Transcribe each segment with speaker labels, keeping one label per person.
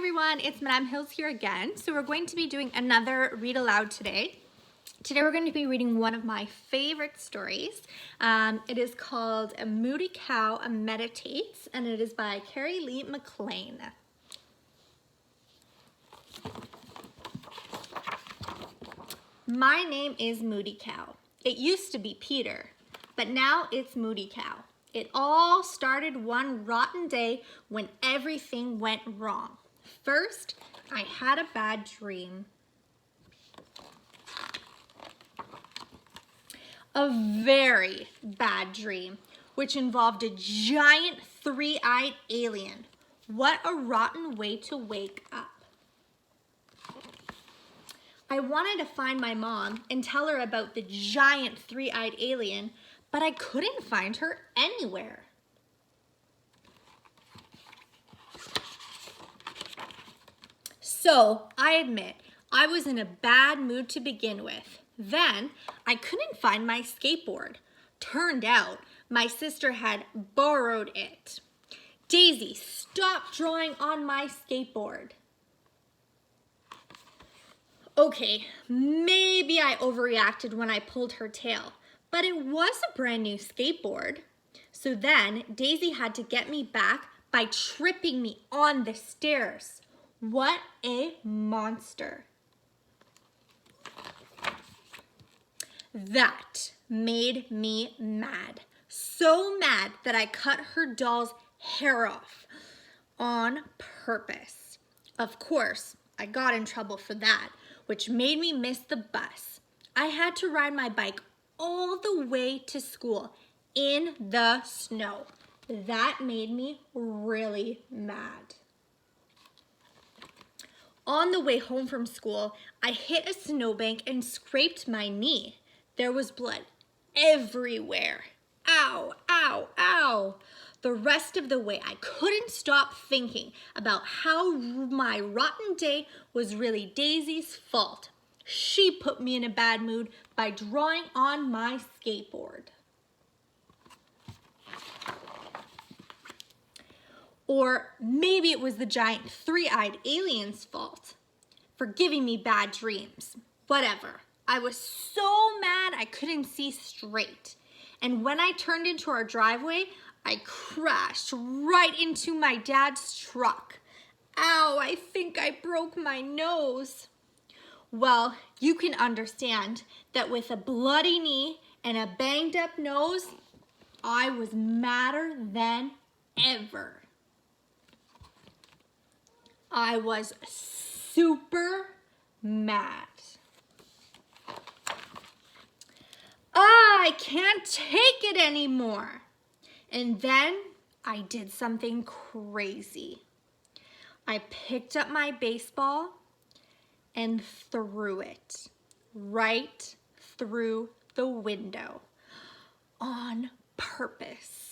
Speaker 1: everyone, it's Madame Hills here again. So we're going to be doing another read aloud today. Today we're going to be reading one of my favorite stories. It is called A Moody Cow Meditates, and it is by Carrie Lee McLean. My name is Moody Cow. It used to be Peter, but now it's Moody Cow. It all started one rotten day when everything went wrong. First, I had a bad dream. A very bad dream, which involved a giant three-eyed alien. What a rotten way to wake up. I wanted to find my mom and tell her about the giant three-eyed alien, but I couldn't find her anywhere. So, I admit, I was in a bad mood to begin with. Then, I couldn't find my skateboard. Turned out, my sister had borrowed it. Daisy, stop drawing on my skateboard. Okay, maybe I overreacted when I pulled her tail, but it was a brand new skateboard. So then, Daisy had to get me back by tripping me on the stairs. What a monster. That made me mad. So mad that I cut her doll's hair off on purpose. Of course, I got in trouble for that, which made me miss the bus. I had to ride my bike all the way to school in the snow. That made me really mad. On the way home from school, I hit a snowbank and scraped my knee. There was blood everywhere. Ow, ow, ow. The rest of the way, I couldn't stop thinking about how my rotten day was really Daisy's fault. She put me in a bad mood by drawing on my skateboard. Or maybe it was the giant three-eyed alien's fault for giving me bad dreams. Whatever. I was so mad I couldn't see straight. And when I turned into our driveway, I crashed right into my dad's truck. Ow, I think I broke my nose. Well, you can understand that with a bloody knee and a banged up nose, I was madder than ever. I was super mad. I can't take it anymore. And then I did something crazy. I picked up my baseball and threw it right through the window on purpose.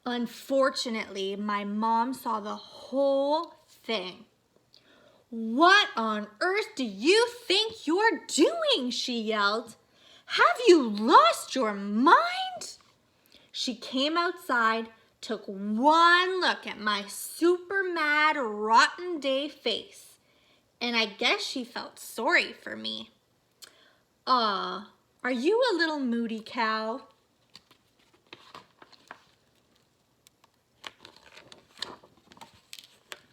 Speaker 1: Unfortunately, my mom saw the whole thing. "What on earth do you think you're doing?" she yelled. "Have you lost your mind?" She came outside, took one look at my super mad, rotten day face, and I guess she felt sorry for me. Are you a little moody cow?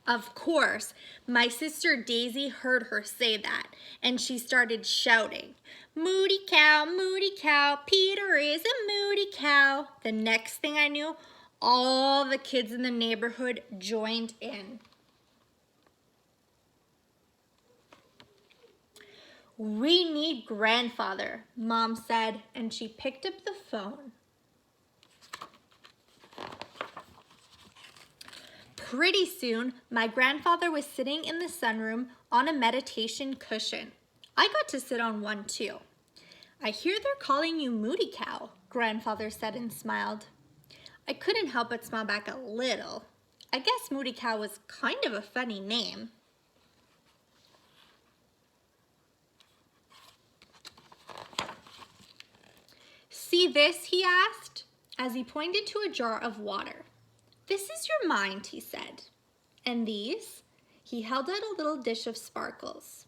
Speaker 1: Of course, my sister Daisy heard her say that, and she started shouting, "Moody cow, Peter is a moody cow." The next thing I knew, all the kids in the neighborhood joined in. "We need grandfather," Mom said, and she picked up the phone. Pretty soon, my grandfather was sitting in the sunroom on a meditation cushion. I got to sit on one too. "I hear they're calling you Moody Cow," Grandfather said and smiled. I couldn't help but smile back a little. I guess Moody Cow was kind of a funny name. "See this?" he asked. as he pointed to a jar of water. "This is your mind," he said. "And these," he held out a little dish of sparkles,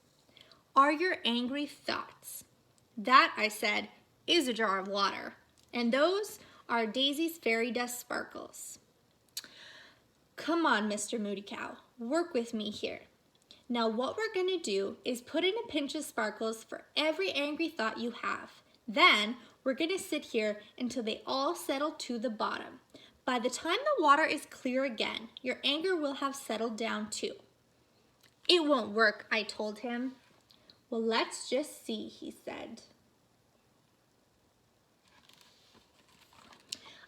Speaker 1: "are your angry thoughts." "That," I said, "is a jar of water. And those are Daisy's fairy dust sparkles." "Come on, Mr. Moody Cow, work with me here. Now what we're going to do is put in a pinch of sparkles for every angry thought you have. Then we're going to sit here until they all settle to the bottom. By the time the water is clear again, your anger will have settled down too." "It won't work," I told him. "Well, let's just see," he said.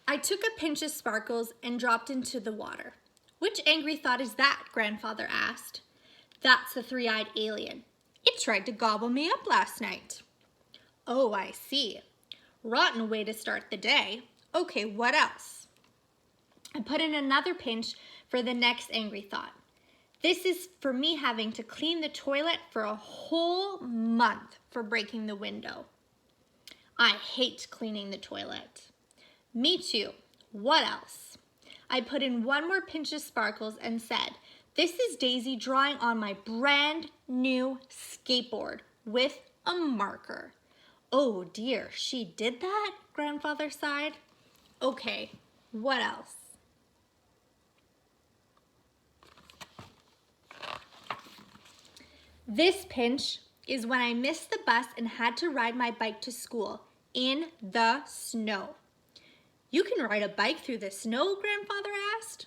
Speaker 1: I took a pinch of sparkles and dropped into the water. "Which angry thought is that?" Grandfather asked. "That's the three-eyed alien. It tried to gobble me up last night." "Oh, I see. Rotten way to start the day. Okay, what else?" I put in another pinch for the next angry thought. "This is for me having to clean the toilet for a whole month for breaking the window." "I hate cleaning the toilet." "Me too. What else?" I put in one more pinch of sparkles and said, "This is Daisy drawing on my brand new skateboard with a marker." "Oh dear, she did that?" Grandfather sighed. "Okay, what else?" This pinch is when I missed the bus and had to ride my bike to school in the snow. "You can ride a bike through the snow?" Grandfather asked.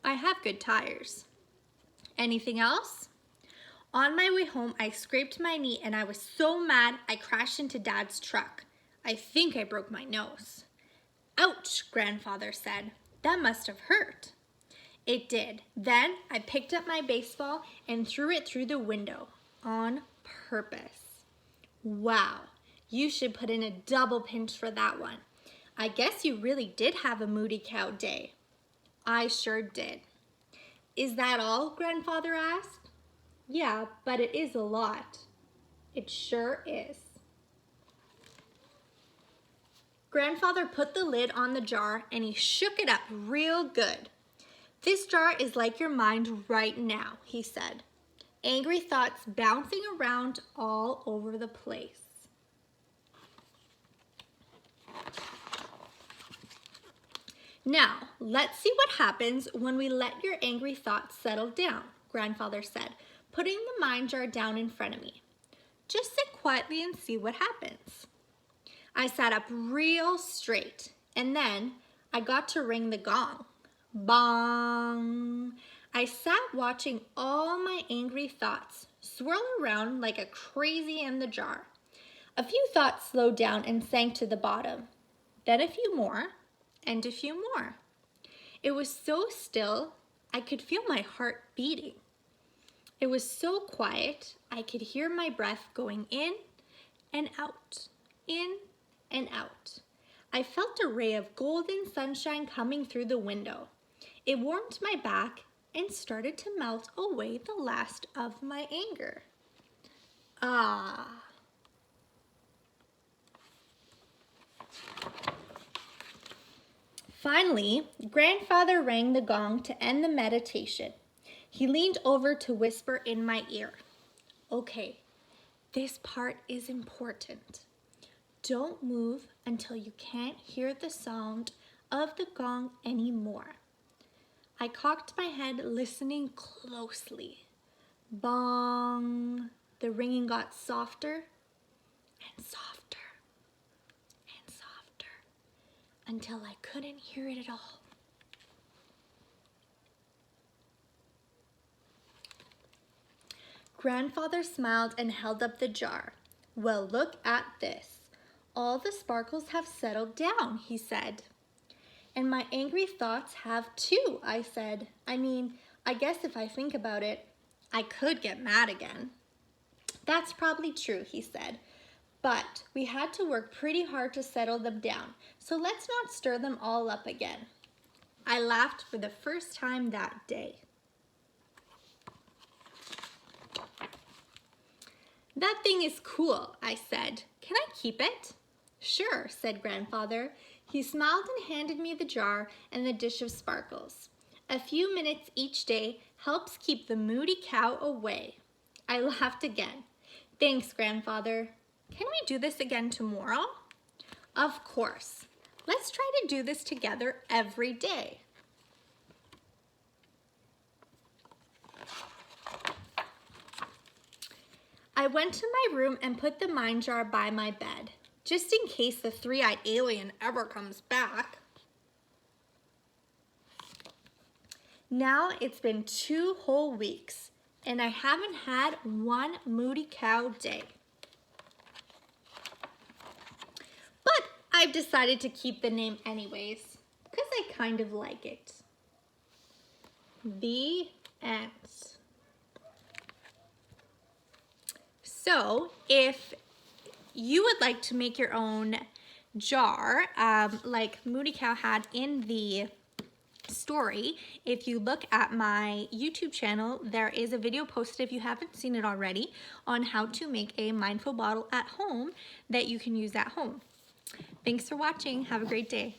Speaker 1: "I have good tires." "Anything else?" On my way home, I scraped my knee and I was so mad I crashed into Dad's truck. I think I broke my nose. "Ouch," Grandfather said. "That must have hurt." It did. Then I picked up my baseball and threw it through the window on purpose. Wow, you should put in a double pinch for that one. I guess you really did have a Moody Cow day. I sure did. "Is that all?" Grandfather asked. "Yeah, but it is a lot." "It sure is." Grandfather put the lid on the jar and he shook it up real good. "This jar is like your mind right now," he said. "Angry thoughts bouncing around all over the place." "Now, let's see what happens when we let your angry thoughts settle down," Grandfather said, putting the mind jar down in front of me. "Just sit quietly and see what happens." I sat up real straight, and then I got to ring the gong. Bong! I sat watching all my angry thoughts swirl around like a crazy in the jar. A few thoughts slowed down and sank to the bottom. Then a few more, and a few more. It was so still, I could feel my heart beating. It was so quiet, I could hear my breath going in and out, in and out. I felt a ray of golden sunshine coming through the window. It warmed my back and started to melt away the last of my anger. Ah. Finally, Grandfather rang the gong to end the meditation. He leaned over to whisper in my ear. "Okay, this part is important. Don't move until you can't hear the sound of the gong anymore." I cocked my head, listening closely. Bong! The ringing got softer and softer and softer until I couldn't hear it at all. Grandfather smiled and held up the jar. "Well, look at this. All the sparkles have settled down," he said. "And my angry thoughts have too," I said. I guess if I think about it, I could get mad again." "That's probably true," he said. "But we had to work pretty hard to settle them down, so let's not stir them all up again." I laughed for the first time that day. "That thing is cool," I said. "Can I keep it?" "Sure," said Grandfather. He He smiled and handed me the jar and the dish of sparkles. A few minutes each day helps keep the moody cow away. I laughed again. Thanks, Grandfather. Can we do this again tomorrow? Of course. Let's try to do this together every day. I went to my room and put the mine jar by my bed, just in case the three-eyed alien ever comes back. Now it's been 2 whole weeks, and I haven't had one moody cow day. But I've decided to keep the name anyways, because I kind of like it. The end. So if you would like to make your own jar, like Moody Cow had in the story, if you look at my YouTube channel, there is a video posted, if you haven't seen it already, on how to make a mindful bottle at home that you can use at home. Thanks for watching. Have a great day.